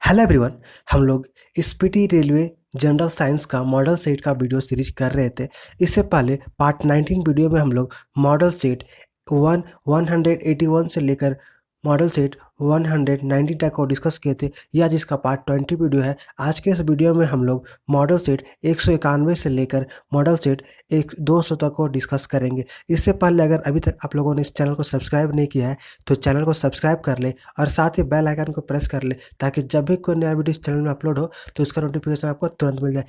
Hello everyone. हम लोग Spiti railway general science का मॉडल सेट का वीडियो सीरीज कर रहे थे। इससे पहले पार्ट 19 वीडियो में हम लोग मॉडल सेट 181 से लेकर मॉडल सेट 190 तक को डिस्कस किए थे। यह जिसका पार्ट 20 वीडियो है। आज के इस वीडियो में हम लोग मॉडल सेट 191 से लेकर मॉडल सेट 200 तक को डिस्कस करेंगे। इससे पहले अगर अभी तक आप लोगों ने इस चैनल को सब्सक्राइब नहीं किया है तो चैनल को सब्सक्राइब कर ले और साथ ही बेल आइकन को प्रेस कर ले, ताकि जब भी कोई नया वीडियो इस चैनल में अपलोड हो तो उसका नोटिफिकेशन आपको तुरंत मिल जाए।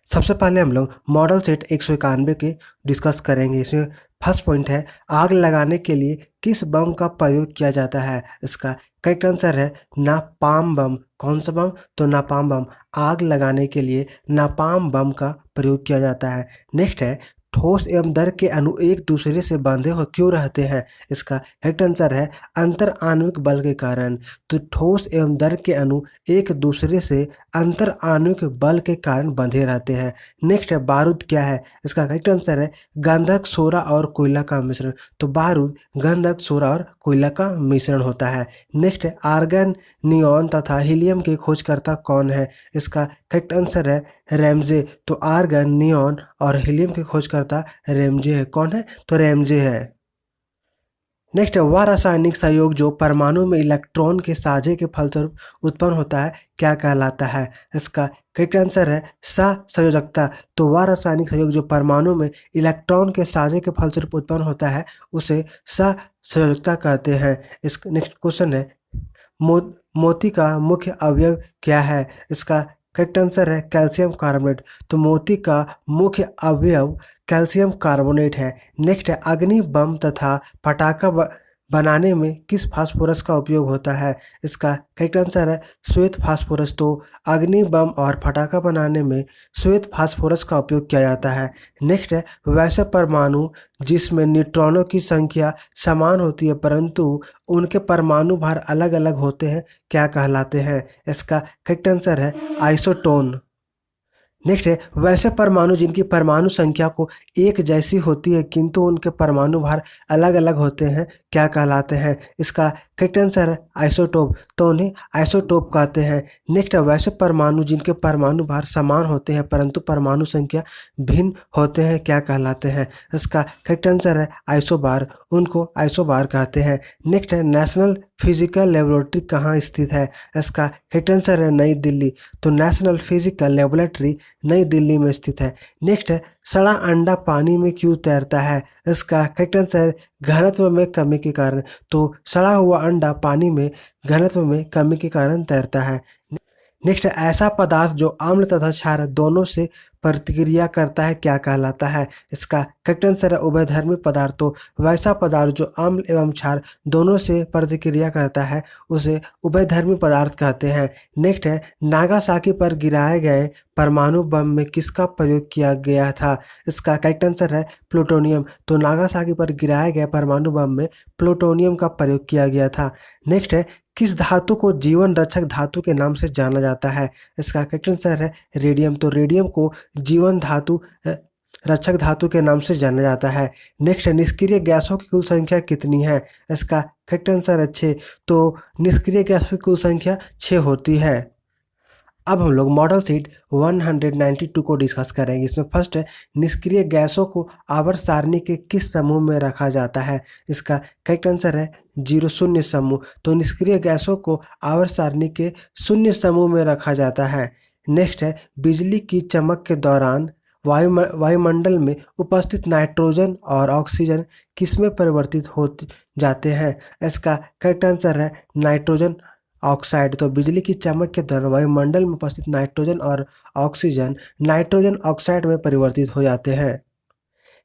सबसे पहले हम लोग मॉडल सेट 191 के डिस्कस करेंगे। इसमें फर्स्ट पॉइंट है, आग लगाने के लिए किस बम का प्रयोग किया जाता है। इसका करेक्ट आंसर है नापाम बम। कौन सा बम? तो नापाम बम। आग लगाने के लिए नापाम बम का प्रयोग किया जाता है। नेक्स्ट है, ठोस एवं द्रव के अणु एक दूसरे से बंधे हो क्यों रहते हैं। इसका करेक्ट आंसर है अंतर आणविक बल के कारण। तो ठोस एवं द्रव के अणु एक दूसरे से अंतर आणविक बल के कारण बंधे रहते हैं। नेक्स्ट है, बारूद क्या है। इसका करेक्ट आंसर है गंधक, सोरा और कोयला का मिश्रण। तो बारूद गंधक, सोरा और कोयला का मिश्रण होता है। नेक्स्ट है, आर्गन, नियॉन तथा हीलियम के खोजकर्ता कौन है। इसका करेक्ट आंसर है रैमजे। तो आर्गन, नियॉन और हीलियम के खोजकर्ता रैमजे है। कौन है? तो रैमजे है। नेक्स्ट है, वह रासायनिक संयोग जो परमाणु में इलेक्ट्रॉन के साझे के फलस्वरूप उत्पन्न होता है क्या कहलाता है। इसका करेक्ट आंसर है सहसंयोजकता। तो वह रासायनिक संयोग जो परमाणु में इलेक्ट्रॉन के साझे के फलस्वरूप उत्पन्न होता है उसे सहसंयोजकता कहते हैं। इस नेक्स्ट क्वेश्चन है, मोती का मुख्य अवयव क्या है। इसका करेक्ट आंसर है कैल्शियम कार्बोनेट। तो मोती का मुख्य अवयव कैल्शियम कार्बोनेट है। नेक्स्ट है, अग्नि बम तथा पटाखा बनाने में किस फास्फोरस का उपयोग होता है। इसका करेक्ट आंसर है श्वेत फास्फोरस। तो अग्नि बम और पटाखा बनाने में श्वेत फास्फोरस का उपयोग किया जाता है। नेक्स्ट है, वैसे परमाणु जिसमें न्यूट्रॉनों की संख्या समान होती है परंतु उनके परमाणु भार अलग अलग होते हैं क्या कहलाते हैं। इसका करेक्ट आंसर है आइसोटोन। नेक्स्ट है, वैसे परमाणु जिनकी परमाणु संख्या को एक जैसी होती है किंतु उनके परमाणु भार अलग अलग होते हैं क्या कहलाते हैं। इसका करेक्ट आंसर है आइसोटोप। तो उन्हें आइसोटोप कहते हैं। नेक्स्ट है, वैसे परमाणु जिनके परमाणु भार समान होते हैं परंतु परमाणु संख्या भिन्न होते हैं क्या कहलाते हैं। इसका करेक्ट आंसर है आइसोबार। उनको आइसोबार कहते हैं। नेक्स्ट है, नेशनल फिजिकल लेबोरेटरी कहाँ स्थित है। इसका करेक्ट आंसर है नई दिल्ली। तो नेशनल फिजिकल लेबोरेटरी नई दिल्ली में स्थित है। नेक्स्ट है, सड़ा अंडा पानी में क्यों तैरता है। इसका करेक्ट आंसर है घनत्व में कमी के कारण। तो सड़ा हुआ अंडा पानी में घनत्व में कमी के कारण तैरता है। नेक्स्ट है, ऐसा पदार्थ जो अम्ल तथा क्षार दोनों से प्रतिक्रिया करता है क्या कहलाता है। इसका करेक्ट आंसर है उभयधर्मी पदार्थ। तो वैसा पदार्थ जो अम्ल एवं क्षार दोनों से प्रतिक्रिया करता है उसे उभयधर्मी पदार्थ कहते हैं। नेक्स्ट है, नागासाकी पर गिराए गए परमाणु बम में किसका प्रयोग किया गया था। इसका करेक्ट आंसर है प्लूटोनियम। तो नागासाकी पर गिराए गए परमाणु बम में प्लूटोनियम का प्रयोग किया गया था। नेक्स्ट है, किस धातु को जीवन रक्षक धातु के नाम से जाना जाता है। इसका करेक्ट आंसर है रेडियम। तो रेडियम को जीवन धातु रक्षक धातु के नाम से जाना जाता है। नेक्स्ट है, निष्क्रिय गैसों की कुल संख्या कितनी है। इसका करेक्ट आंसर है 6। तो निष्क्रिय गैसों की कुल संख्या 6 होती है। अब हम लोग मॉडल सीट 192 को डिस्कस करेंगे। इसमें फर्स्ट है, निष्क्रिय गैसों को आवर्त सारणी के किस समूह में रखा जाता है। इसका करेक्ट आंसर है 0 शून्य समूह। तो निष्क्रिय गैसों को आवर्त सारणी के शून्य समूह में रखा जाता है। नेक्स्ट है, बिजली की चमक के दौरान वायुमंडल में उपस्थित नाइट्रोजन और ऑक्सीजन किसमें परिवर्तित हो जाते हैं। इसका करेक्ट आंसर है नाइट्रोजन ऑक्साइड। तो बिजली की चमक के दौरान वायुमंडल में उपस्थित नाइट्रोजन और ऑक्सीजन नाइट्रोजन ऑक्साइड में परिवर्तित हो जाते हैं।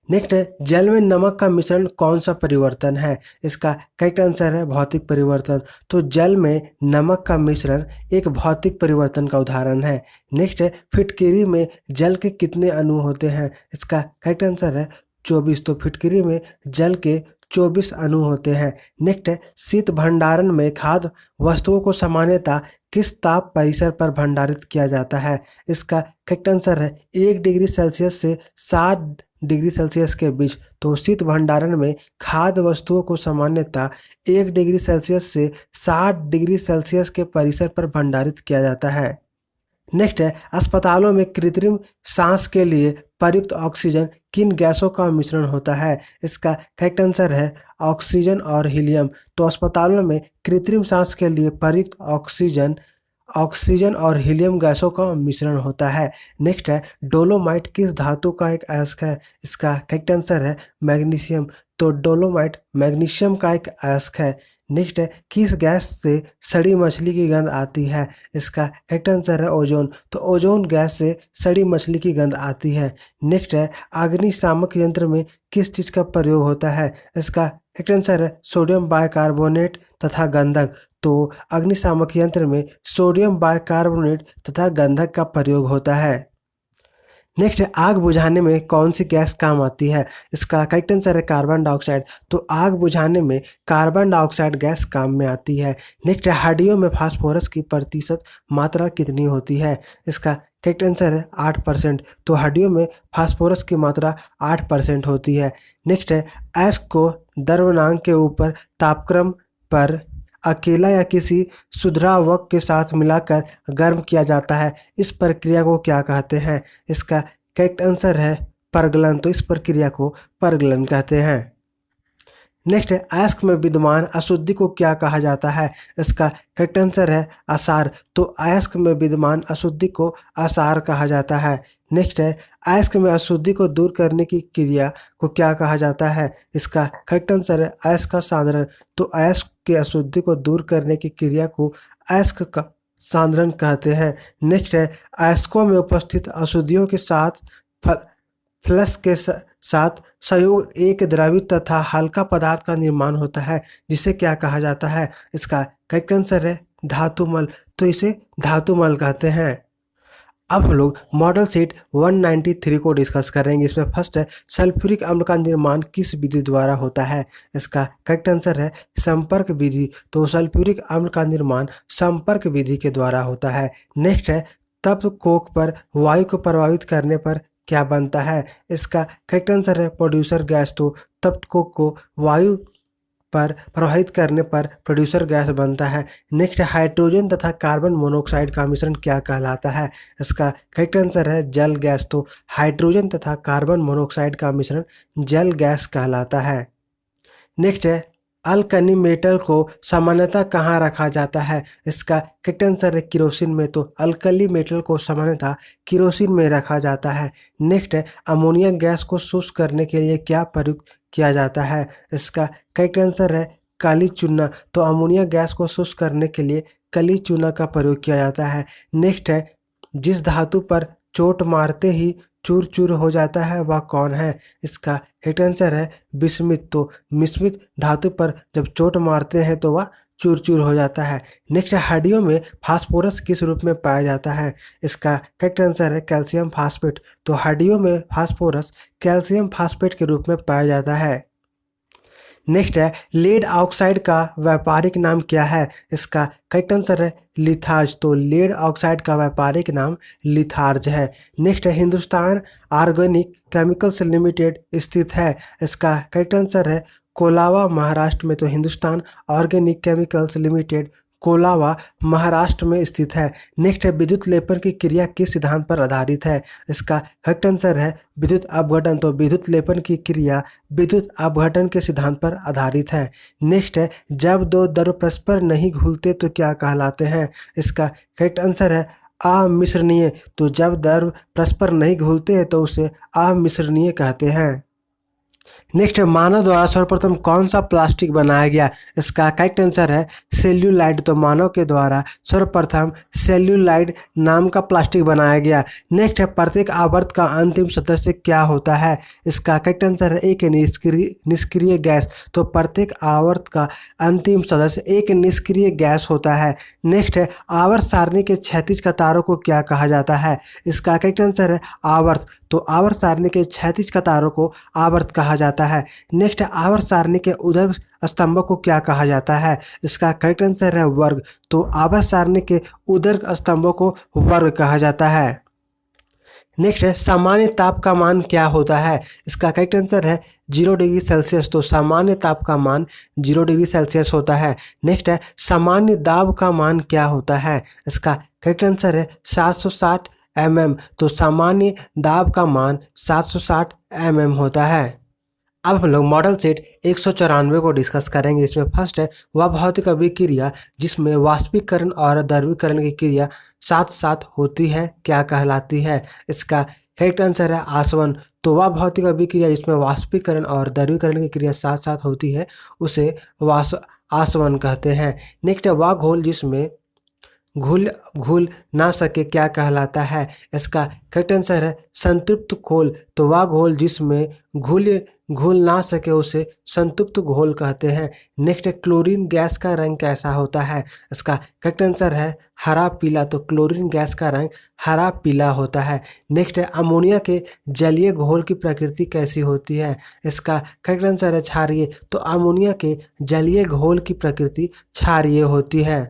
नेक्स्ट है, जल में नमक का मिश्रण कौन सा परिवर्तन है। इसका करेक्ट आंसर है भौतिक परिवर्तन। तो जल में नमक का मिश्रण एक भौतिक परिवर्तन का उदाहरण है। नेक्स्ट है, फिटकिरी में जल के कितने अणु होते हैं। इसका करेक्ट आंसर है 24। तो फिटकिरी में जल के 24 अणु होते हैं। नेक्स्ट है, शीत भंडारण में खाद्य वस्तुओं को सामान्यतः किस ताप परिसर पर भंडारित किया जाता है। इसका करेक्ट आंसर है 1 डिग्री सेल्सियस से 7 डिग्री सेल्सियस के बीच। तो शीत भंडारण में खाद्य वस्तुओं को सामान्यतः 1 डिग्री सेल्सियस से 60 डिग्री सेल्सियस के परिसर पर भंडारित किया जाता है। नेक्स्ट है, अस्पतालों में कृत्रिम सांस के लिए प्रयुक्त ऑक्सीजन किन गैसों का मिश्रण होता है? इसका करेक्ट आंसर है ऑक्सीजन और हीलियम। तो अस्पतालों में कृत्रिम सांस के लिए प्रयुक्त ऑक्सीजन और हीलियम गैसों का मिश्रण होता है। नेक्स्ट है, डोलोमाइट किस धातु का एक अयस्क है? इसका करेक्ट आंसर है मैग्नीशियम। तो डोलोमाइट मैग्नीशियम का एक अयस्क है। नेक्स्ट है, किस गैस से सड़ी मछली की गंध आती है? इसका करेक्ट आंसर है ओजोन। तो ओजोन गैस से सड़ी मछली की गंध आती है। नेक्स्ट है, अग्निशामक यंत्र में किस चीज़ का प्रयोग होता है? इसका करेक्ट आंसर है सोडियम बाइकार्बोनेट तथा गंधक। तो अग्निशामक यंत्र में सोडियम बाइकार्बोनेट तथा गंधक का प्रयोग होता है। नेक्स्ट है, आग बुझाने में कौन सी गैस काम आती है? इसका करेक्ट आंसर है कार्बन डाइऑक्साइड। तो आग बुझाने में कार्बन डाइऑक्साइड गैस काम में आती है। नेक्स्ट है, हड्डियों में फास्फोरस की प्रतिशत मात्रा कितनी होती है? इसका करेक्ट आंसर है 8%। तो हड्डियों में फास्फोरस की मात्रा 8% होती है। नेक्स्ट है, अयस्क को द्रव्यनांक के ऊपर तापक्रम पर अकेला या किसी शुद्धावक के साथ मिलाकर गर्म किया जाता है। इस प्रक्रिया को क्या कहते हैं? इसका करेक्ट आंसर है परगलन। तो इस प्रक्रिया को परगलन कहते हैं। नेक्स्ट है, अयस्क में विद्यमान अशुद्धि को क्या कहा जाता है? इसका करेक्ट आंसर है आसार। तो अयस्क में विद्यमान अशुद्धि को आसार कहा जाता है। नेक्स्ट है, अयस्क में अशुद्धि को दूर करने की क्रिया को क्या कहा जाता है? इसका करेक्ट आंसर है अयस्क का सांद्रण। तो अयस्क की अशुद्धि को दूर करने की क्रिया को अयस्क का सांद्रण कहते हैं। नेक्स्ट है, अयस्कों में उपस्थित अशुद्धियों के साथ फ्लक्स के साथ संयोग एक द्रवित तथा हल्का पदार्थ का निर्माण होता है, जिसे क्या कहा जाता है? इसका करेक्ट आंसर है धातुमल। तो इसे धातुमल कहते हैं। अब हम लोग मॉडल सेट 193 को डिस्कस करेंगे। इसमें फर्स्ट है, सल्फ्यूरिक अम्ल का निर्माण किस विधि द्वारा होता है? इसका करेक्ट आंसर है संपर्क विधि। तो सल्फ्यूरिक अम्ल का निर्माण संपर्क विधि के द्वारा होता है। नेक्स्ट है, तप्त कोक पर वायु को प्रभावित करने पर क्या बनता है? इसका करेक्ट आंसर है प्रोड्यूसर गैस। तो तप्त कोक को वायु पर प्रवाहित करने पर प्रोड्यूसर गैस बनता है। नेक्स्ट, हाइड्रोजन तथा कार्बन मोनोऑक्साइड का मिश्रण क्या कहलाता है? इसका करेक्ट आंसर है जल गैस। तो हाइड्रोजन तथा कार्बन मोनोऑक्साइड का मिश्रण जल गैस कहलाता है। नेक्स्ट है, अल्कनी मेटल को सामान्यतः कहाँ रखा जाता है? इसका करेक्ट आंसर है किरोसिन में। तो अल्कली मेटल को सामान्यतः किरोसिन में रखा जाता है। नेक्स्ट है, अमोनिया गैस को शुष्क करने के लिए क्या प्रयुक्त किया जाता है? इसका करेक्ट आंसर है काली चूना। तो अमोनिया गैस को शुष्क करने के लिए काली चूना का प्रयोग किया जाता है। नेक्स्ट है, जिस धातु पर चोट मारते ही चूर चूर हो जाता है वह कौन है? इसका करेक्ट आंसर है बिस्मिथ। तो मिश्मित धातु पर जब चोट मारते हैं तो वह चूर चूर हो जाता है। नेक्स्ट, हड्डियों में फास्फोरस किस रूप में पाया जाता है? इसका करेक्ट आंसर है कैल्शियम फास्फेट। तो हड्डियों में फास्फोरस कैल्शियम फास्फेट के रूप में पाया जाता है। नेक्स्ट है, लेड ऑक्साइड का व्यापारिक नाम क्या है? इसका करेक्ट आंसर है लिथार्ज। तो लेड ऑक्साइड का व्यापारिक नाम लिथार्ज है। नेक्स्ट है, हिंदुस्तान ऑर्गेनिक केमिकल्स लिमिटेड स्थित है। इसका करेक्ट आंसर है कोलावा महाराष्ट्र में। तो Hindustan Organic Chemicals Limited Kolaba Maharashtra में स्थित है। नेक्स्ट है, विद्युत लेपन की क्रिया किस सिद्धांत पर आधारित है? इसका करेक्ट आंसर है विद्युत अपघटन। तो विद्युत लेपन की क्रिया विद्युत अपघटन के सिद्धांत पर आधारित है। नेक्स्ट है, जब दो द्रव परस्पर नहीं घुलते तो क्या कहलाते हैं? इसका करेक्ट आंसर है अमिश्रणीय। तो जब द्रव परस्पर नहीं घुलते हैं तो उसे अमिश्रणीय कहते हैं। नेक्स्ट, मानव द्वारा सर्वप्रथम कौन सा प्लास्टिक बनाया गया? इसका करेक्ट आंसर है सेल्यूलाइड। तो मानव के द्वारा सर्वप्रथम सेल्यूलाइड नाम का प्लास्टिक बनाया गया। नेक्स्ट है, प्रत्येक आवर्त का अंतिम सदस्य क्या होता है? इसका करेक्ट आंसर है एक निष्क्रिय गैस। तो प्रत्येक आवर्त का अंतिम सदस्य एक निष्क्रिय गैस होता है। नेक्स्ट है, आवर्त सारणी के क्षैतिज कतारों को क्या कहा जाता है? इसका करेक्ट आंसर है आवर्त। तो आवर्त सारणी के क्षैतिज कतारों को आवर्त कहा जाता है। नेक्स्ट, आवर्त सारणी के ऊर्ध्व स्तंभों को क्या कहा जाता है? इसका करेक्ट आंसर है वर्ग। तो आवर्त सारणी के ऊर्ध्व स्तंभों को वर्ग कहा जाता है। नेक्स्ट है सामान्य ताप का मान क्या होता है। इसका करेक्ट आंसर है 0 डिग्री सेल्सियस। तो सामान्य ताप का मान 0 डिग्री सेल्सियस होता है। नेक्स्ट है सामान्य दाब का मान क्या होता है। इसका करेक्ट आंसर है 760 mm। तो सामान्य दाब का मान 760 mm होता है। अब हम लोग मॉडल सेट 194 को डिस्कस करेंगे। इसमें फर्स्ट है वह भौतिक अभिक्रिया जिसमें वाष्पीकरण और द्रवीकरण की क्रिया साथ साथ होती है क्या कहलाती है। इसका करेक्ट आंसर है आसवन। तो वह भौतिक अभिक्रिया जिसमें वाष्पीकरण और द्रवीकरण की क्रिया साथ साथ होती है उसे आसवन कहते हैं। नेक्स्ट है वह घोल जिसमें घुल घुल ना सके क्या कहलाता है। इसका करेक्ट आंसर है संतृप्त घोल। तो वह घोल जिसमें घुल घुल ना सके उसे संतृप्त घोल कहते हैं। नेक्स्ट है क्लोरीन गैस का रंग कैसा होता है। इसका करेक्ट आंसर है हरा पीला। तो क्लोरीन गैस का रंग हरा पीला होता है। नेक्स्ट है अमोनिया के जलीय घोल की प्रकृति कैसी होती है। इसका करेक्ट आंसर है क्षारीय। तो अमोनिया के जलीय घोल की प्रकृति क्षारीय होती है।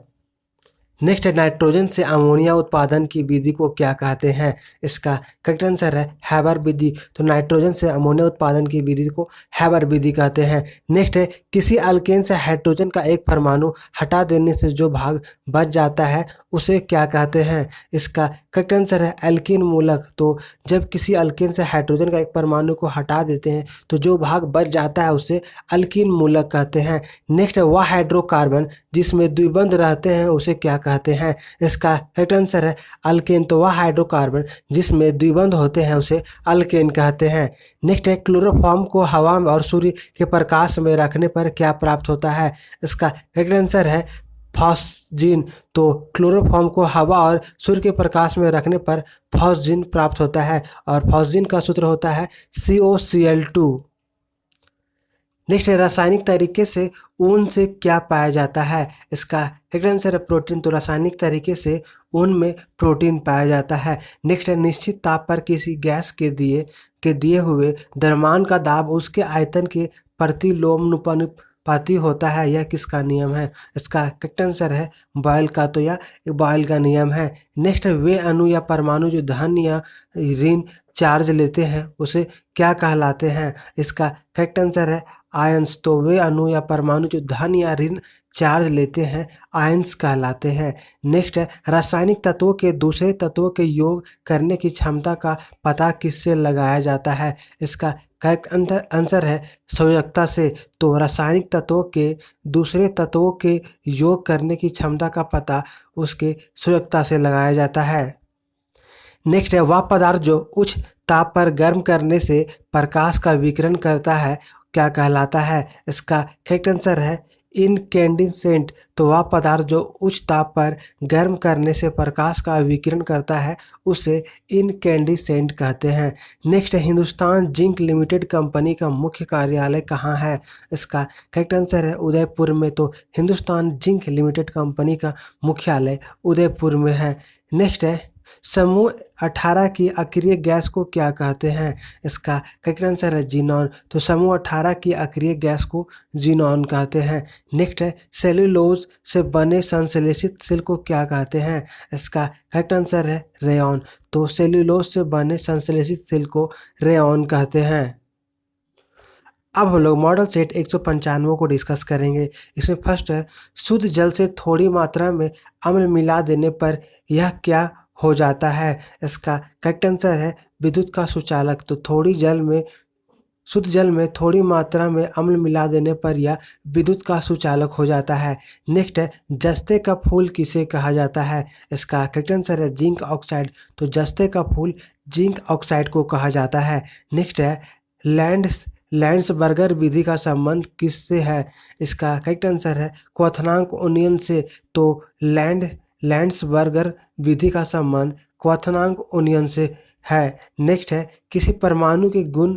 नेक्स्ट है नाइट्रोजन से अमोनिया उत्पादन की विधि को क्या कहते हैं। इसका करेक्ट आंसर है हैबर विधि। तो नाइट्रोजन से अमोनिया उत्पादन की विधि को हैबर विधि कहते हैं। नेक्स्ट है किसी अल्केन से हाइड्रोजन का एक परमाणु हटा देने से जो भाग बच जाता है उसे क्या कहते हैं। इसका करेक्ट आंसर है एल्कीन मूलक। तो जब किसी अल्केन से हाइड्रोजन का एक परमाणु को हटा देते हैं तो जो भाग बच जाता है उसे अल्कीन मूलक कहते हैं। नेक्स्ट है वह हाइड्रोकार्बन जिसमें द्विबंध रहते हैं उसे क्या कहते हैं। इसका करेक्ट आंसर है अल्केन। तो वह हाइड्रोकार्बन जिसमें द्विबंध होते हैं उसे अल्केन कहते हैं। नेक्स्ट है क्लोरोफॉर्म को हवा और सूर्य के प्रकाश में रखने पर क्या प्राप्त होता है। इसका करेक्ट आंसर है फॉस्जिन। तो क्लोरोफॉर्म को हवा और सूर्य के प्रकाश में रखने पर फॉस्जिन प्राप्त होता है और फॉस्जिन का सूत्र होता है COCl2। नेक्स्ट है रासायनिक तरीके से ऊन से क्या पाया जाता है। इसका करेक्ट आंसर है प्रोटीन। तो रासायनिक तरीके से ऊन में प्रोटीन पाया जाता है। नेक्स्ट है निश्चित ताप पर किसी गैस के दिए हुए द्रव्यमान का दाब उसके आयतन के प्रतिलोमानुपाती होता है। यह किसका नियम है। इसका करेक्ट आंसर है बॉयल का। तो यह बॉयल का नियम है। नेक्स्ट है वे अणु या परमाणु जो धन या ऋण चार्ज लेते हैं उसे क्या कहलाते हैं। इसका करेक्ट आंसर है आयंस। तो वे अणु या परमाणु जो धन या ऋण चार्ज लेते हैं आयंस कहलाते हैं। नेक्स्ट है रासायनिक तत्वों के दूसरे तत्वों के योग करने की क्षमता का पता किससे लगाया जाता है। इसका करेक्ट आंसर है संयोजकता से। तो रासायनिक तत्वों के दूसरे तत्वों के योग करने की क्षमता का पता उसके संयोजकता से लगाया जाता है। नेक्स्ट है वह पदार्थ जो उच्च ताप पर गर्म करने से प्रकाश का विकिरण करता है क्या कहलाता है। इसका करेक्ट आंसर है इनकैंडिसेंट। तो वह पदार्थ जो उच्च ताप पर गर्म करने से प्रकाश का विकिरण करता है उसे इनकैंडिसेंट कहते हैं। नेक्स्ट है हिंदुस्तान जिंक लिमिटेड कंपनी का मुख्य कार्यालय कहाँ है। इसका करेक्ट आंसर है उदयपुर में। तो हिंदुस्तान जिंक लिमिटेड कंपनी का मुख्यालय उदयपुर में है। नेक्स्ट है समूह 18 की अक्रिय गैस को क्या कहते हैं। इसका करेक्ट आंसर है जीनॉन। तो समूह 18 की अक्रिय गैस को जीनॉन कहते हैं। नेक्स्ट है सेल्यूलोज से बने संश्लेषित सेल को क्या कहते हैं। इसका करेक्ट आंसर है रेयॉन। तो सेल्यूलोज से बने संश्लेषित सेल को रेयॉन कहते हैं। अब हम लोग मॉडल सेट 195 को डिस्कस करेंगे। इसमें फर्स्ट है शुद्ध जल से थोड़ी मात्रा में अम्ल मिला देने पर यह क्या हो जाता है। इसका करेक्ट आंसर है विद्युत का सुचालक। तो शुद्ध जल में थोड़ी मात्रा में अम्ल मिला देने पर यह विद्युत का सुचालक हो जाता है। नेक्स्ट है जस्ते का फूल किसे कहा जाता है। इसका करेक्ट आंसर है जिंक ऑक्साइड। तो जस्ते का फूल जिंक ऑक्साइड को कहा जाता है। नेक्स्ट है लैंड्सबर्गर विधि का संबंध किससे है। इसका करेक्ट आंसर है क्वथनांक ओनियन से। तो लैंड्सबर्गर विधि का संबंध क्वथनांक ओनियन से है। नेक्स्ट है किसी परमाणु के गुण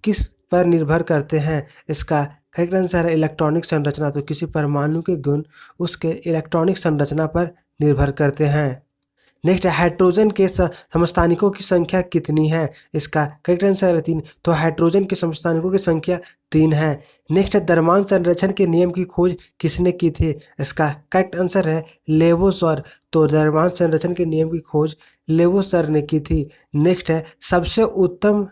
किस पर निर्भर करते हैं। इसका करेक्ट आंसर है इलेक्ट्रॉनिक संरचना। तो किसी परमाणु के गुण उसके इलेक्ट्रॉनिक संरचना पर निर्भर करते हैं। नेक्स्ट है हाइड्रोजन के समस्थानिकों की संख्या कितनी है? इसका करेक्ट आंसर है 3। तो हाइड्रोजन के समस्थानिकों की संख्या 3 है। नेक्स्ट है द्रव्यमान संरक्षण के नियम की खोज किसने की थी? इसका करेक्ट आंसर है लेवोसर। तो द्रव्यमान संरक्षण के नियम की खोज लेवोसर ने की थी। नेक्स्ट है सबसे उत्तम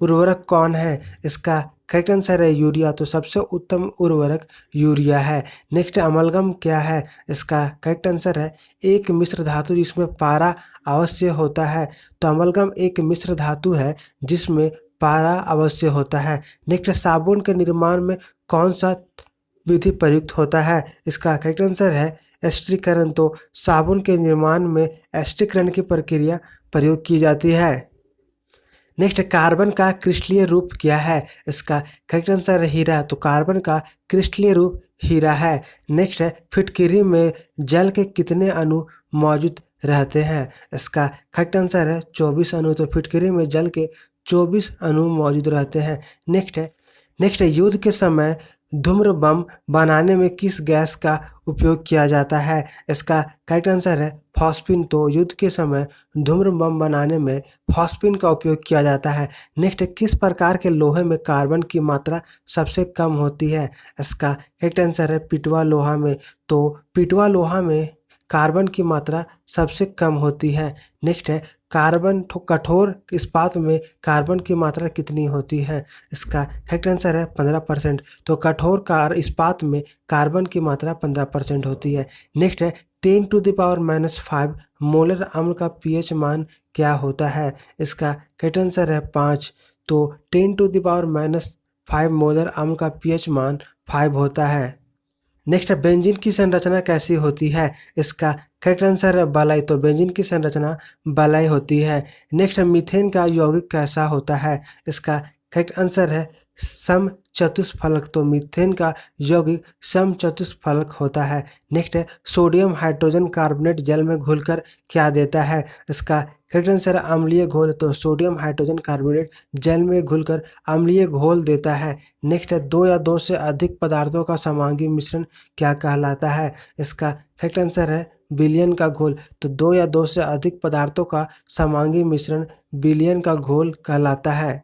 उर्वरक कौन है? इसका करेक्ट आंसर है यूरिया। तो सबसे उत्तम उर्वरक यूरिया है। नेक्स्ट अमलगम क्या है? इसका करेक्ट आंसर है एक मिश्र धातु जिसमें पारा अवश्य होता है। तो अमलगम एक मिश्र धातु है जिसमें पारा अवश्य होता है। नेक्स्ट साबुन के निर्माण में कौन सा विधि प्रयुक्त होता है? इसका करेक्ट आंसर है एस्ट्रीकरण। तो साबुन के निर्माण में एस्ट्रीकरण की प्रक्रिया प्रयोग की जाती है। नेक्स्ट कार्बन का क्रिस्टलीय रूप क्या है? इसका करेक्ट आंसर है हीरा। तो कार्बन का क्रिस्टलीय रूप हीरा है। नेक्स्ट है फिटकिरी में जल के कितने अणु मौजूद रहते हैं? इसका करेक्ट आंसर है 24 अणु। तो फिटकिरी में जल के 24 अणु मौजूद रहते हैं। नेक्स्ट है युद्ध के समय धूम्र बम बनाने में किस गैस का उपयोग किया जाता है? इसका करेक्ट आंसर है फॉस्फिन। तो युद्ध के समय धूम्र बम बनाने में फॉस्फिन का उपयोग किया जाता है। नेक्स्ट किस प्रकार के लोहे में कार्बन की मात्रा सबसे कम होती है? इसका करेक्ट आंसर है पिटवा लोहा में। तो पिटवा लोहा में कार्बन की मात्रा सबसे कम होती है। नेक्स्ट है कठोर इस्पात में कार्बन की मात्रा कितनी होती है? इसका करेक्ट आंसर है 15%। तो कठोर इस्पात में कार्बन की मात्रा 15% होती है। नेक्स्ट है 10⁻⁻5 मोलर अम्ल का पीएच मान क्या होता है? इसका करेक्ट आंसर है 5। तो 10⁻5 मोलर अम्ल का पीएच मान 5 होता है। नेक्स्ट है बेंजीन की संरचना कैसी होती है? इसका करेक्ट आंसर है बलाई। तो बेंजीन की संरचना बलाई होती है। नेक्स्ट है मीथेन का यौगिक कैसा होता है? इसका करेक्ट आंसर है समचतुष्फलक। तो मीथेन का यौगिक समचतुष्फलक होता है। नेक्स्ट है सोडियम हाइड्रोजन कार्बोनेट जल में घुलकर क्या देता है? इसका करेक्ट आंसर है अम्लीय घोल। तो सोडियम हाइड्रोजन कार्बोनेट जल में घुलकर अम्लीय घोल देता है। नेक्स्ट है 2 या 2 से अधिक पदार्थों का समांगी मिश्रण क्या कहलाता है? इसका करेक्ट आंसर है विलयन का घोल। तो 2 या 2 से अधिक पदार्थों का समांगी मिश्रण विलयन का घोल कहलाता है।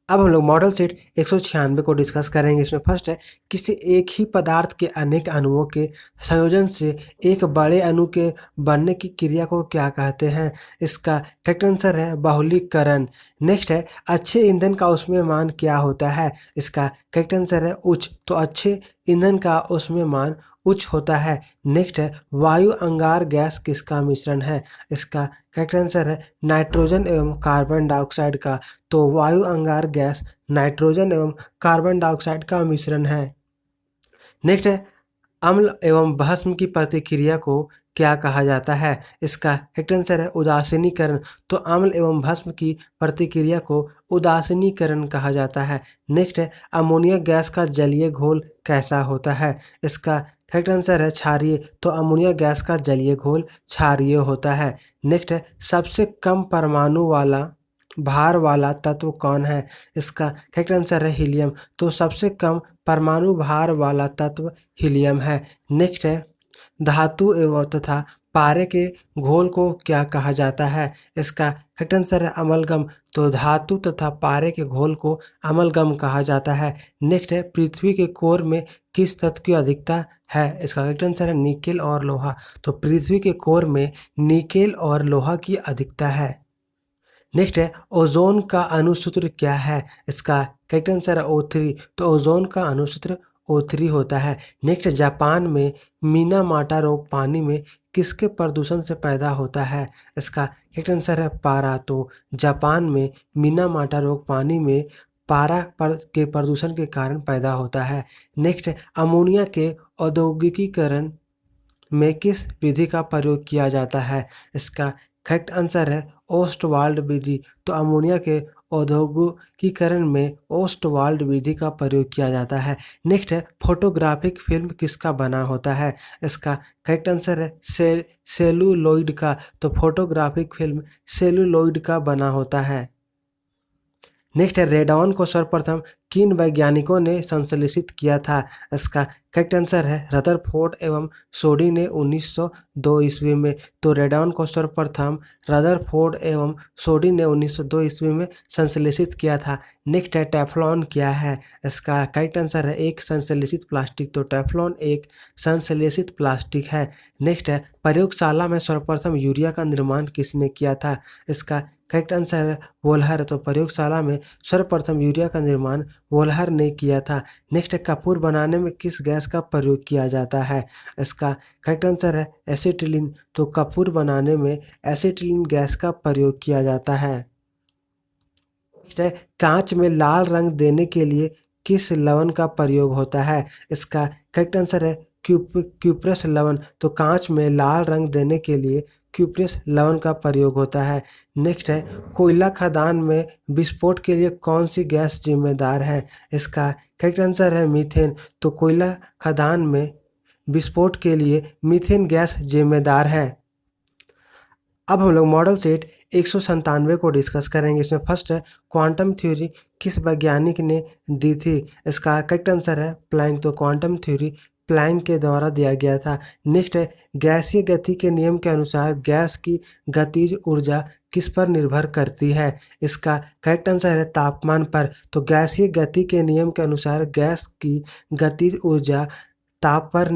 अब हम लोग मॉडल सेट 196 को डिस्कस करेंगे। इसमें फर्स्ट है किसी एक ही पदार्थ के अनेक अणुओं के संयोजन से एक बड़े अणु के बनने की क्रिया को क्या कहते हैं? इसका करेक्ट आंसर है बहुलीकरण। नेक्स्ट है अच्छे ईंधन का उसमें मान क्या होता है? इसका करेक्ट आंसर है उच्च। तो अच्छे ईंधन का उसमें मान उच्च होता है। नेक्स्ट है वायु अंगार गैस किसका मिश्रण है? इसका करेक्ट आंसर है नाइट्रोजन एवं कार्बन डाइऑक्साइड का। तो वायु अंगार गैस नाइट्रोजन एवं कार्बन डाइऑक्साइड का मिश्रण है। नेक्स्ट है अम्ल एवं भस्म की प्रतिक्रिया को क्या कहा जाता है? इसका करेक्ट आंसर है उदासीनीकरण। तो अम्ल एवं भस्म की प्रतिक्रिया को उदासीनीकरण कहा जाता है। नेक्स्ट है अमोनिया गैस का जलीय घोल कैसा होता है? इसका करेक्ट आंसर है क्षारीय। तो अमोनिया गैस का जलीय घोल क्षारीय होता है। नेक्स्ट है सबसे कम परमाणु वाला भार वाला तत्व कौन है? इसका करेक्ट आंसर है हीलियम। तो सबसे कम परमाणु भार वाला तत्व हीलियम है। नेक्स्ट है धातु एवं तथा पारे के घोल को क्या कहा जाता है? इसका करेक्ट आंसर है अमलगम। तो धातु तथा पारे के घोल को अमलगम कहा जाता है। नेक्स्ट है पृथ्वी के कोर में किस तत्व की अधिकता है? इसका करेक्ट आंसर है निकेल और लोहा। तो पृथ्वी के कोर में निकेल और लोहा की अधिकता है। नेक्स्ट है ओजोन का अणुसूत्र क्या है? इसका करेक्ट आंसर है O3। तो ओजोन का अणुसूत्र O3 होता है। नेक्स्ट जापान में मीनामाटा रोग पानी में किसके प्रदूषण से पैदा होता है? इसका करेक्ट आंसर है पारा। तो जापान में मीनामाटा रोग पानी में पारा के प्रदूषण के कारण पैदा होता है। नेक्स्ट अमोनिया के औद्योगिकीकरण में किस विधि का प्रयोग किया जाता है? इसका करेक्ट आंसर है ओस्टवाल्ड विधि। तो अमोनिया के औद्योगिकीकरण में ओस्टवाल्ड विधि का प्रयोग किया जाता है। नेक्स्ट है फोटोग्राफिक फिल्म किसका बना होता है? इसका करेक्ट आंसर है सेलुलोइड का। तो फोटोग्राफिक फिल्म सेलुलोइड का बना होता है। नेक्स्ट है रेडॉन को सर्वप्रथम किन वैज्ञानिकों ने संश्लेषित किया था? इसका करेक्ट आंसर है रदरफोर्ड एवं सोडी ने 1902 ईस्वी में। तो रेडॉन को सर्वप्रथम रदरफोर्ड एवं सोडी ने 1902 ईस्वी में संश्लेषित किया था। नेक्स्ट है टेफ्लॉन क्या है? इसका करेक्ट आंसर है एक संश्लेषित प्लास्टिक। तो टेफ्लॉन एक संश्लेषित प्लास्टिक है। नेक्स्ट है प्रयोगशाला में सर्वप्रथम यूरिया का निर्माण किसने किया था? इसका करेक्ट आंसर है वोल्हर। तो प्रयोगशाला में सर्वप्रथम यूरिया का निर्माण वोल्हर ने किया था। नेक्स्ट है कपूर बनाने में किस गैस का प्रयोग किया जाता है? इसका करेक्ट आंसर है एसिटिलीन। तो कपूर बनाने में एसिटिलीन गैस का प्रयोग किया जाता है। नेक्स्ट है कांच में लाल रंग देने के लिए किस लवण का प्रयोग होता है? इसका करेक्ट आंसर है क्यूप्रस लवण। तो कांच में लाल रंग देने के लिए क्यूप्रस लवण का प्रयोग होता है। नेक्स्ट है कोयला खदान में विस्फोट के लिए कौन सी गैस जिम्मेदार है? इसका करेक्ट आंसर है मीथेन। तो कोयला खदान में विस्फोट के लिए मीथेन गैस जिम्मेदार है। अब हम लोग मॉडल सेट 197 को डिस्कस करेंगे। इसमें फर्स्ट है क्वांटम थ्योरी किस वैज्ञानिक ने दी थी? इसका करेक्ट आंसर है प्लैंक। तो क्वांटम थ्योरी प्लैंक के द्वारा दिया गया था। नेक्स्ट है गैसीय गति के नियम के अनुसार गैस की गतिज ऊर्जा किस पर निर्भर करती है? इसका करेक्ट आंसर है तापमान पर। तो गैसीय गति के नियम के अनुसार गैस की गतिज ऊर्जा ताप पर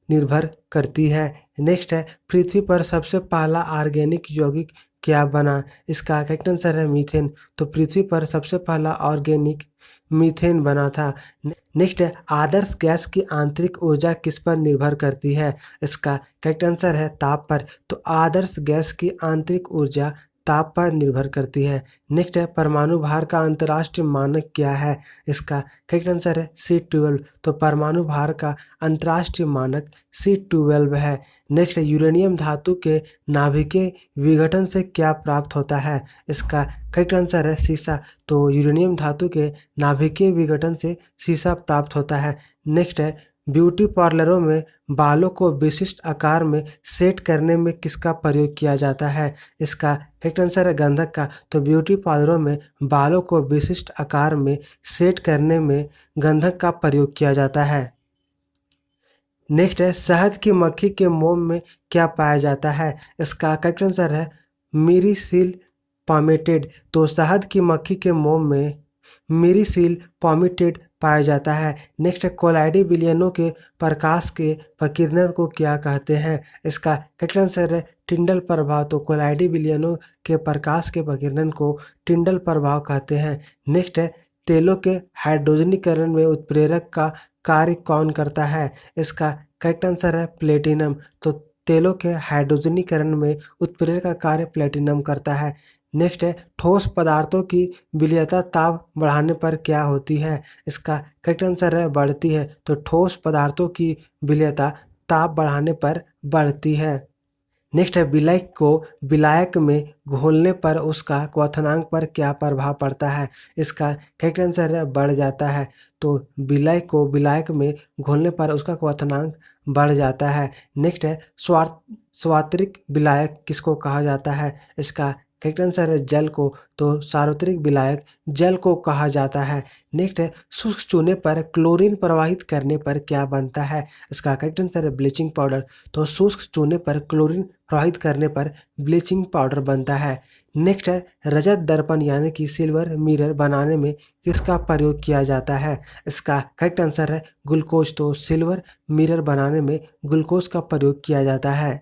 निर्भर करती है। नेक्स्ट है पृथ्वी पर सबसे पहला ऑर्गेनिक यौगिक क्या बना? इसका करेक्ट आंसर है मीथेन। तो पृथ्वी पर सबसे पहला ऑर्गेनिक मीथेन बना था। नेक्स्ट है आदर्श गैस की आंतरिक ऊर्जा किस पर निर्भर करती है? इसका करेक्ट आंसर है ताप पर। तो आदर्श गैस की आंतरिक ऊर्जा ताप पर निर्भर करती है। नेक्स्ट है परमाणु भार का अंतर्राष्ट्रीय मानक क्या है? इसका करेक्ट आंसर है C12। तो परमाणु भार का अंतर्राष्ट्रीय मानक C12 है। नेक्स्ट है यूरेनियम धातु के नाभिकीय विघटन से क्या प्राप्त होता है? इसका करेक्ट आंसर है सीसा। तो यूरेनियम धातु के नाभिकीय विघटन से सीसा प्राप्त होता है। नेक्स्ट है ब्यूटी पार्लरों में बालों को विशिष्ट आकार में सेट करने में किसका प्रयोग किया जाता है? इसका करेक्ट आंसर है गंधक का। तो ब्यूटी पार्लरों में बालों को विशिष्ट आकार में सेट करने में गंधक का प्रयोग किया जाता है। नेक्स्ट है शहद की मक्खी के मोम में क्या पाया जाता है? इसका करेक्ट आंसर है मीरीसील पामेटेड। तो शहद की मक्खी के मोम में मीरीसील पामेटेड पाया जाता है। नेक्स्ट है कोलाइडी विलयनों के प्रकाश के प्रकीर्णन को क्या कहते हैं? इसका करेक्ट आंसर है टिंडल प्रभाव। तो कोलाइडी विलयनों के प्रकाश के प्रकीर्णन को टिंडल प्रभाव कहते हैं। नेक्स्ट है तेलों के हाइड्रोजनीकरण में उत्प्रेरक का कार्य कौन करता है? इसका करेक्ट आंसर है प्लेटिनम। तो तेलों के हाइड्रोजनीकरण में उत्प्रेरक का कार्य प्लेटिनम करता है। नेक्स्ट है ठोस पदार्थों की विलयता ताप बढ़ाने पर क्या होती है? इसका करेक्ट आंसर है बढ़ती है। तो ठोस पदार्थों की विलयता ताप बढ़ाने पर बढ़ती है। नेक्स्ट है विलायक को विलायक में घोलने पर उसका क्वथनांक पर क्या प्रभाव पड़ता है? इसका करेक्ट आंसर है बढ़ जाता है। तो विलायक को विलायक में घोलने पर उसका क्वथनांक बढ़ जाता है। नेक्स्ट है सार्वत्रिक विलायक किसको कहा जाता है? इसका करेक्ट आंसर है जल को। तो सार्वत्रिक विलायक जल को कहा जाता है। नेक्स्ट है शुष्क चूने पर क्लोरीन प्रवाहित करने पर क्या बनता है? इसका करेक्ट आंसर है ब्लीचिंग पाउडर। तो शुष्क चूने पर क्लोरीन प्रवाहित करने पर ब्लीचिंग पाउडर बनता है। नेक्स्ट है रजत दर्पण यानी कि सिल्वर मिरर बनाने में किसका प्रयोग किया जाता है? इसका करेक्ट आंसर है ग्लूकोज। तो सिल्वर मिरर बनाने में ग्लूकोज का प्रयोग किया जाता है।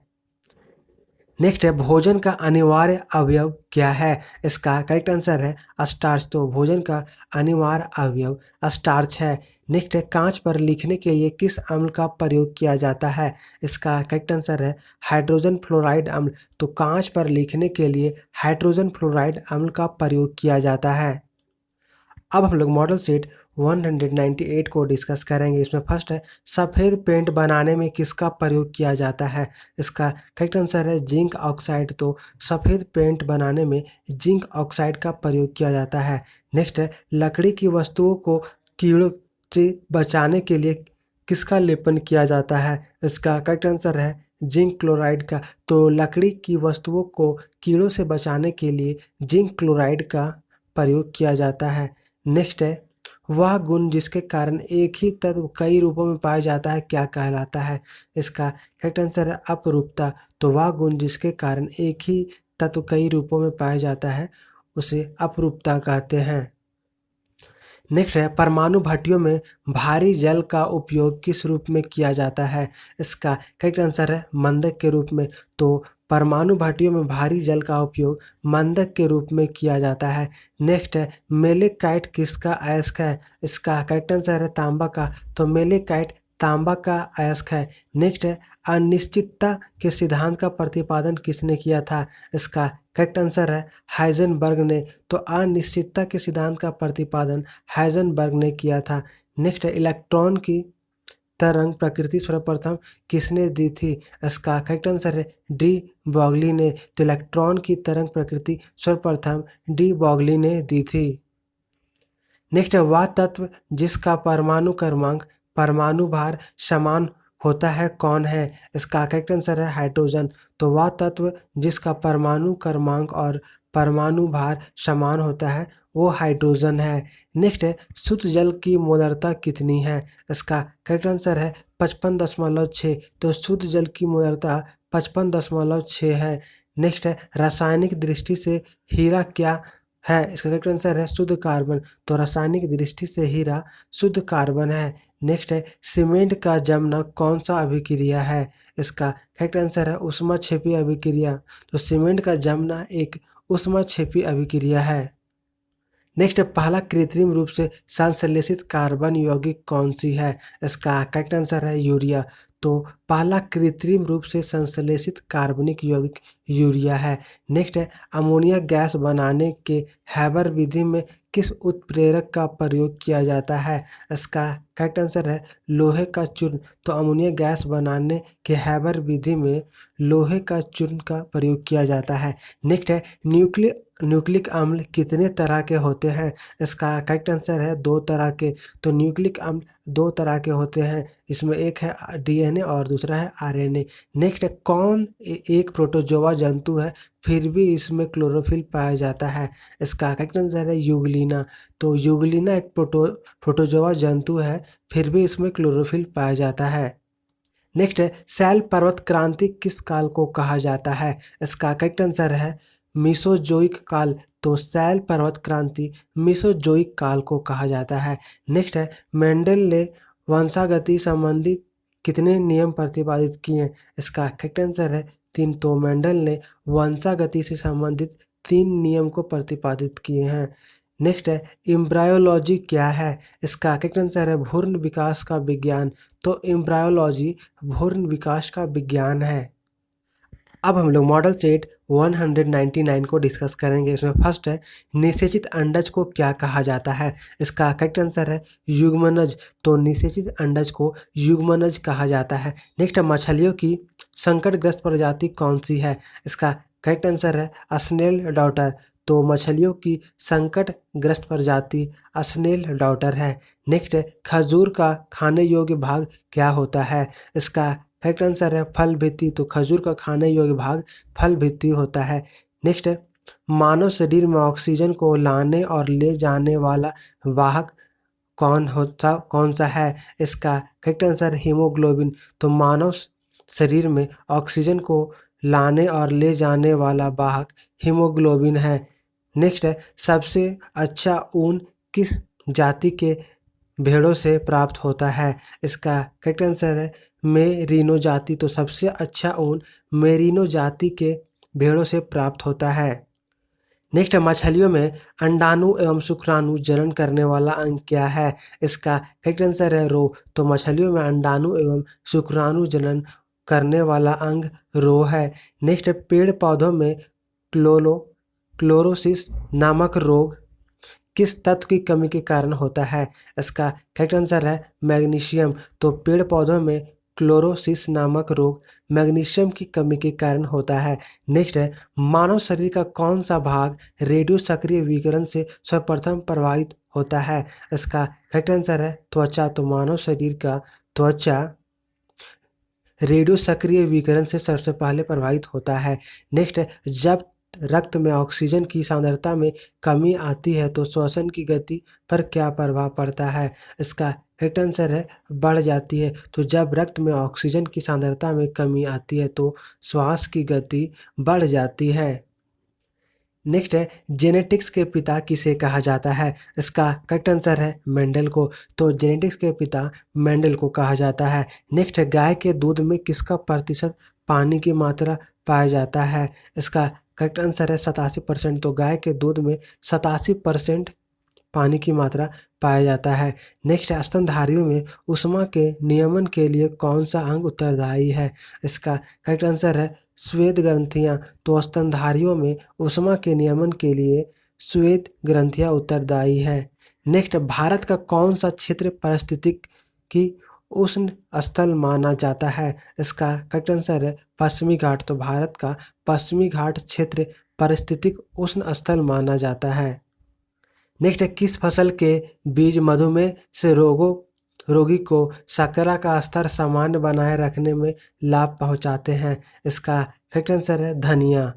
नेक्स्ट है भोजन का अनिवार्य अवयव क्या है? इसका करेक्ट आंसर है स्टार्च। तो भोजन का अनिवार्य अवयव स्टार्च है। नेक्स्ट है कांच पर लिखने के लिए किस अम्ल का प्रयोग किया जाता है? इसका करेक्ट आंसर है हाइड्रोजन फ्लोराइड अम्ल। तो कांच पर लिखने के लिए हाइड्रोजन फ्लोराइड अम्ल का प्रयोग किया जाता है। अब हम लोग मॉडल सेट 198 को डिस्कस करेंगे। इसमें फर्स्ट है सफ़ेद पेंट बनाने में किसका प्रयोग किया जाता है? इसका करेक्ट आंसर है जिंक ऑक्साइड। तो सफ़ेद पेंट बनाने में जिंक ऑक्साइड का प्रयोग किया जाता है। नेक्स्ट है लकड़ी की वस्तुओं को कीड़ों से बचाने के लिए किसका लेपन किया जाता है? इसका करेक्ट आंसर है जिंक क्लोराइड का। तो लकड़ी की वस्तुओं को कीड़ों से बचाने के लिए जिंक क्लोराइड का प्रयोग किया जाता है। नेक्स्ट है, वह गुण जिसके कारण एक ही तत्व कई रूपों में पाया जाता है क्या कहलाता है? इसका करेक्ट आंसर है अपरूपता। तो वह गुण जिसके कारण एक ही तत्व कई रूपों में पाया जाता है उसे अपरूपता कहते हैं। नेक्स्ट है, परमाणु भट्टियों में भारी जल का उपयोग किस रूप में किया जाता है? इसका करेक्ट आंसर है मंदक के रूप में। तो परमाणु भट्टियों में भारी जल का उपयोग मंदक के रूप में किया जाता है। नेक्स्ट है, मेलेकाइट किसका अयस्क है? इसका करेक्ट आंसर है तांबा का। तो मेलेकाइट तांबा का अयस्क है। नेक्स्ट है, अनिश्चितता के सिद्धांत का प्रतिपादन किसने किया था? इसका करेक्ट आंसर है हाइजेनबर्ग ने। तो अनिश्चितता के सिद्धांत का प्रतिपादन हाइजेनबर्ग ने किया था। नेक्स्ट है, इलेक्ट्रॉन की तरंग प्रकृति सर्वप्रथम किसने दी थी? इसका करेक्ट आंसर है डी ब्रॉगली ने। तो इलेक्ट्रॉन की तरंग प्रकृति सर्वप्रथम डी ब्रॉगली ने दी थी। नेक्स्ट है, वह तत्व जिसका परमाणु क्रमांक परमाणु भार समान होता है कौन है? इसका करेक्ट आंसर है हाइड्रोजन। तो वह तत्व जिसका परमाणु क्रमांक और परमाणु भार समान होता है वो हाइड्रोजन है। नेक्स्ट है, शुद्ध जल की मोलरता कितनी है? इसका करेक्ट आंसर है 55.6। तो शुद्ध जल की मोलरता 55.6 है। नेक्स्ट है, रासायनिक दृष्टि से हीरा क्या है? इसका करेक्ट आंसर है शुद्ध कार्बन। तो रासायनिक दृष्टि से हीरा शुद्ध कार्बन है। नेक्स्ट है, सीमेंट का जमना कौन सा अभिक्रिया है? इसका करेक्ट आंसर है ऊष्माक्षेपी अभिक्रिया। तो सीमेंट का जमना एक ऊष्माक्षेपी अभिक्रिया है। नेक्स्ट है, पहला कृत्रिम रूप से संश्लेषित कार्बन यौगिक कौन सी है? इसका करेक्ट आंसर है यूरिया। तो पहला कृत्रिम रूप से संश्लेषित कार्बनिक यौगिक यूरिया है। नेक्स्ट है, अमोनिया गैस बनाने के हैबर विधि में किस उत्प्रेरक का प्रयोग किया जाता है? इसका करेक्ट आंसर है लोहे का चूर्ण। तो अमोनिया गैस बनाने के हैबर विधि में लोहे का चूर्ण का प्रयोग किया जाता है। नेक्स्ट है, न्यूक्लिक अम्ल कितने तरह के होते हैं? इसका करेक्ट आंसर है 2 तरह के। तो न्यूक्लिक अम्ल 2 तरह के होते हैं। इसमें एक है डीएनए और दूसरा है आरएनए। नेक्स्ट है, कौन एक प्रोटोजोआ जंतु है फिर भी इसमें क्लोरोफिल पाया जाता है? इसका करेक्ट आंसर है यूग्लिना। तो यूग्लिना एक प्रोटोजोआ जंतु है फिर भी इसमें क्लोरोफिल पाया जाता है। नेक्स्ट है, शैल पर्वत क्रांति किस काल को कहा जाता है? इसका करेक्ट आंसर है मीसोजोइक काल। तो शैल पर्वत क्रांति मीसोजोइक काल को कहा जाता है। नेक्स्ट है, मेंडल ने वंशागति संबंधित कितने नियम प्रतिपादित किए? इसका करेक्ट आंसर है 3। तो मेंडल ने वंशागति से संबंधित 3 नियम को प्रतिपादित किए हैं। नेक्स्ट है, एम्ब्रायोलॉजी क्या है? इसका करेक्ट आंसर है भ्रूण विकास का विज्ञान। तो एम्ब्रायोलॉजी भ्रूण विकास का विज्ञान है। अब हम लोग मॉडल सेट 199 को डिस्कस करेंगे। इसमें फर्स्ट है, निषेचित अंडज को क्या कहा जाता है? इसका करेक्ट आंसर है युग्मनज। तो निषेचित अंडज को युग्मनज कहा जाता है। नेक्स्ट है, मछलियों की संकटग्रस्त प्रजाति कौन सी है? इसका करेक्ट आंसर है स्नेल डॉटर। तो मछलियों की संकटग्रस्त प्रजाति स्नेल डॉटर है। नेक्स्ट है, खजूर का खाने योग्य भाग क्या होता है? इसका करेक्ट आंसर है फल भित्ति। तो खजूर का खाने योग्य भाग फल भित्ति होता है। नेक्स्ट है, मानव शरीर में ऑक्सीजन को लाने और ले जाने वाला वाहक कौन सा है? इसका करेक्ट आंसर हीमोग्लोबिन। तो मानव शरीर में ऑक्सीजन को लाने और ले जाने वाला वाहक हीमोग्लोबिन है। नेक्स्ट है, सबसे अच्छा ऊन किस जाति के भेड़ों से प्राप्त होता है? इसका करेक्ट आंसर है मेरिनो जाति। तो सबसे अच्छा ऊन मेरिनो जाति के भेड़ों से प्राप्त होता है। नेक्स्ट है, मछलियों में अंडाणु एवं शुक्राणु जनन करने वाला अंग क्या है? इसका करेक्ट आंसर है रो। तो मछलियों में अंडाणु एवं शुक्राणु जनन करने वाला अंग रो है। नेक्स्ट है, पेड़ पौधों में क्लोरोसिस नामक रोग किस तत्व की कमी के कारण होता है? इसका करेक्ट आंसर है मैग्नीशियम। तो पेड़ पौधों में क्लोरोसिस नामक रोग मैग्नीशियम की कमी के कारण होता है। नेक्स्ट है, मानव शरीर का कौन सा भाग रेडियो सक्रिय विकिरण से सर्वप्रथम प्रभावित होता है? इसका करेक्ट आंसर है त्वचा। तो मानव शरीर का त्वचा रेडियो सक्रिय विकिरण से सबसे पहले प्रभावित होता है। नेक्स्ट है, जब रक्त में ऑक्सीजन की सांद्रता में कमी आती है तो श्वसन की गति पर क्या प्रभाव पड़ता है? इसका करेक्ट आंसर है बढ़ जाती है। तो जब रक्त में ऑक्सीजन की सांद्रता में कमी आती है तो श्वास की गति बढ़ जाती है। नेक्स्ट है जेनेटिक्स के पिता किसे कहा जाता है? इसका करेक्ट आंसर है मेंडल को। तो जेनेटिक्स के पिता मेंडल को कहा जाता है। नेक्स्ट है गाय के दूध में किसका प्रतिशत पानी की मात्रा पाया जाता है? इसका करेक्ट आंसर है 87%। तो गाय के दूध में 87% पानी की मात्रा पाया जाता है। नेक्स्ट है स्तनधारियों में ऊष्मा के नियमन के लिए कौन सा अंग उत्तरदायी है? इसका करेक्ट आंसर है श्वेत ग्रंथियाँ। तो स्तनधारियों में ऊष्मा के नियमन के लिए श्वेत ग्रंथियाँ उत्तरदायी है। नेक्स्ट भारत का कौन सा क्षेत्र पारिस्थितिकी उष्ण स्थल माना जाता है? इसका करेक्ट आंसर है पश्चिमी घाट। तो भारत का पश्चिमी घाट क्षेत्र पारिस्थितिक उष्ण स्थल माना जाता है। नेक्स्ट है किस फसल के बीज मधुमेह से रोगी को शर्करा का स्तर सामान्य बनाए रखने में लाभ पहुंचाते हैं? इसका करेक्ट आंसर है धनिया।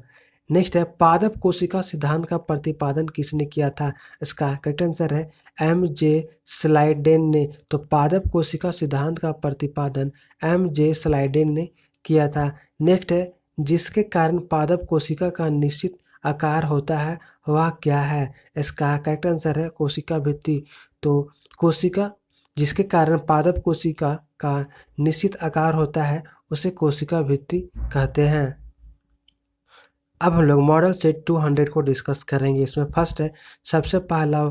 नेक्स्ट है पादप कोशिका सिद्धांत का प्रतिपादन किसने किया था? इसका करेक्ट आंसर है एम.जे. स्लाइडेन ने। तो पादप कोशिका सिद्धांत का प्रतिपादन एम.जे. स्लाइडेन ने किया था। नेक्स्ट है जिसके कारण पादप कोशिका का निश्चित आकार होता है वह क्या है? इसका करेक्ट आंसर है कोशिका भित्ति। तो कोशिका जिसके कारण पादप कोशिका का निश्चित आकार होता है उसे कोशिका भित्ति कहते हैं। अब हम लोग मॉडल सेट 200 को डिस्कस करेंगे। इसमें फर्स्ट है सबसे पहला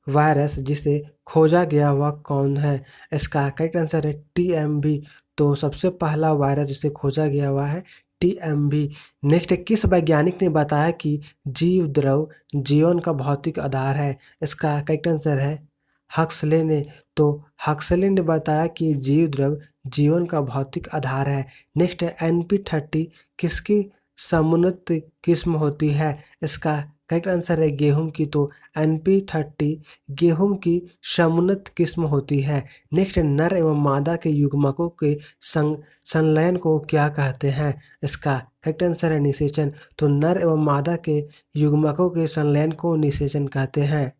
वायरस जिसे खोजा गया वह कौन है? इसका करेक्ट आंसर है टीएमबी। तो सबसे पहला वायरस जिसे खोजा गया वह है टीएमबी। नेक्स्ट किस वैज्ञानिक ने बताया कि जीव द्रव जीवन का भौतिक आधार है? इसका करेक्ट आंसर है हक्सले ने। तो हक्सले ने बताया कि जीव द्रव जीवन का भौतिक आधार है। नेक्स्ट है NP30 किसकी समुन्नत किस्म होती है? इसका करेक्ट आंसर है गेहूं की। तो NP30 गेहूं की समुन्नत किस्म होती है। नेक्स्ट नर एवं मादा के युग्मकों के संलयन को क्या कहते हैं? इसका करेक्ट आंसर है निषेचन। तो नर एवं मादा के युग्मकों के संलयन को निषेचन कहते हैं।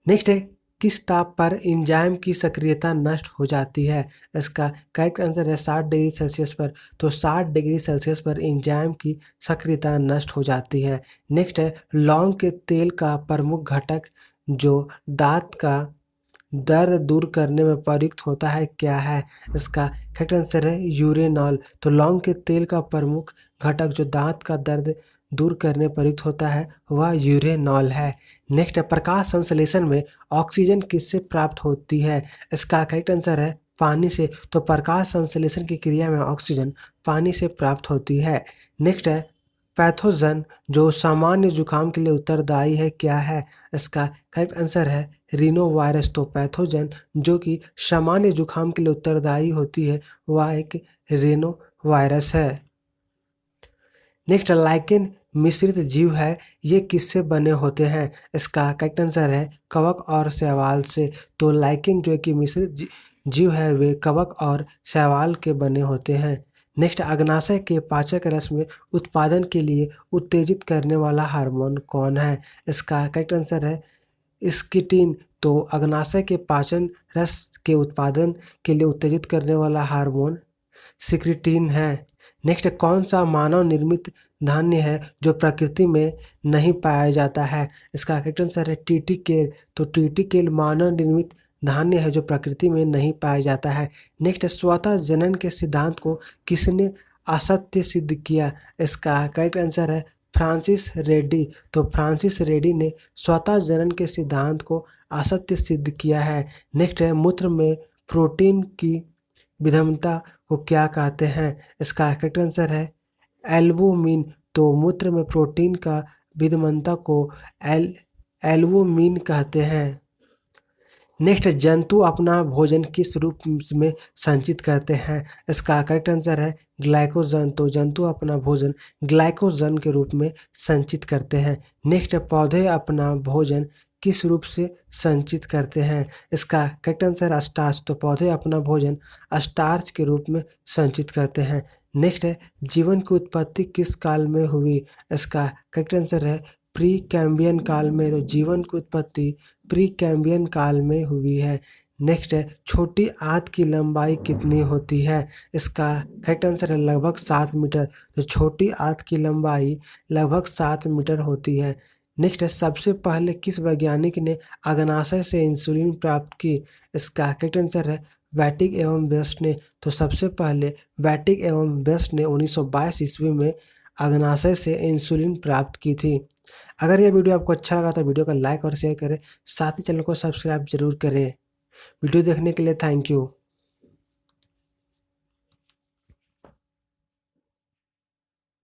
नेक्स्ट है किस ताप पर एंजाइम की सक्रियता नष्ट हो जाती है? इसका करेक्ट आंसर है 60 डिग्री सेल्सियस पर। तो 60 डिग्री सेल्सियस पर एंजाइम की सक्रियता नष्ट हो जाती है। नेक्स्ट है लौंग के तेल का प्रमुख घटक जो दांत का दर्द दूर करने में प्रयुक्त होता है क्या है? इसका करेक्ट आंसर है यूरेनॉल। तो लौंग के तेल का प्रमुख घटक जो दांत का दर्द दूर करने प्रयुक्त होता है वह यूरेनॉल है। नेक्स्ट है प्रकाश संश्लेषण में ऑक्सीजन किससे प्राप्त होती है? इसका करेक्ट आंसर है पानी से। तो प्रकाश संश्लेषण की क्रिया में ऑक्सीजन पानी से प्राप्त होती है। नेक्स्ट है पैथोजन जो सामान्य जुकाम के लिए उत्तरदायी है क्या है? इसका करेक्ट आंसर है रीनो वायरस। तो पैथोजन जो कि सामान्य जुकाम के लिए उत्तरदायी होती है वह एक रीनो वायरस है। नेक्स्ट लाइकेन मिश्रित जीव है ये किससे बने होते हैं? इसका करेक्ट आंसर है कवक और शैवाल से। तो लाइकेन जो कि मिश्रित जीव है वे कवक और शैवाल के बने होते हैं। नेक्स्ट अग्नाशय के पाचक रस में उत्पादन के लिए उत्तेजित करने वाला हार्मोन कौन है? इसका करेक्ट आंसर है स्किटिन। तो अग्नाशय के पाचन रस के उत्पादन के लिए उत्तेजित करने वाला हार्मोन सिक्रिटिन है। नेक्स्ट कौन सा मानव निर्मित धान्य है जो प्रकृति में नहीं पाया जाता है? इसका करेक्ट आंसर है टीटीकेल। तो टीटीकेल मानव निर्मित धान्य है जो प्रकृति में नहीं पाया जाता है। नेक्स्ट स्वतः जनन के सिद्धांत को किसने असत्य सिद्ध किया? इसका करेक्ट आंसर है फ्रांसिस रेड्डी। तो फ्रांसिस रेड्डी ने स्वतः जनन के सिद्धांत को असत्य सिद्ध किया है। नेक्स्ट है मूत्र में प्रोटीन की विषमता को क्या कहते हैं? इसका करेक्ट आंसर है एल्बुमिन। तो मूत्र में प्रोटीन का विषमता को एल्बुमिन कहते हैं। नेक्स्ट जंतु अपना भोजन किस रूप में संचित करते हैं? इसका करेक्ट आंसर है ग्लाइकोजन। तो जंतु अपना भोजन ग्लाइकोजन के रूप में संचित करते हैं। नेक्स्ट पौधे अपना भोजन किस रूप से संचित करते हैं? इसका करेक्ट आंसर स्टार्च। तो पौधे अपना भोजन स्टार्च के रूप में संचित करते हैं। नेक्स्ट है जीवन की उत्पत्ति किस काल में हुई? इसका करेक्ट आंसर है प्री कैम्बियन काल में। तो जीवन की उत्पत्ति प्री कैम्बियन काल में हुई है। नेक्स्ट है छोटी आंत की लंबाई कितनी होती है? इसका करेक्ट आंसर है लगभग 7 मीटर। तो छोटी आंत की लंबाई लगभग 7 मीटर होती है। नेक्स्ट है सबसे पहले किस वैज्ञानिक ने अग्नाशय से इंसुलिन प्राप्त की? इसका करेक्ट आंसर है बैटिक एवं बेस्ट ने। तो सबसे पहले बैटिक एवं बेस्ट ने 1922 ईस्वी में अग्नाशय से इंसुलिन प्राप्त की थी। अगर यह वीडियो आपको अच्छा लगा तो वीडियो को लाइक और शेयर करें, साथ ही चैनल को सब्सक्राइब जरूर करें। वीडियो देखने के लिए थैंक यू।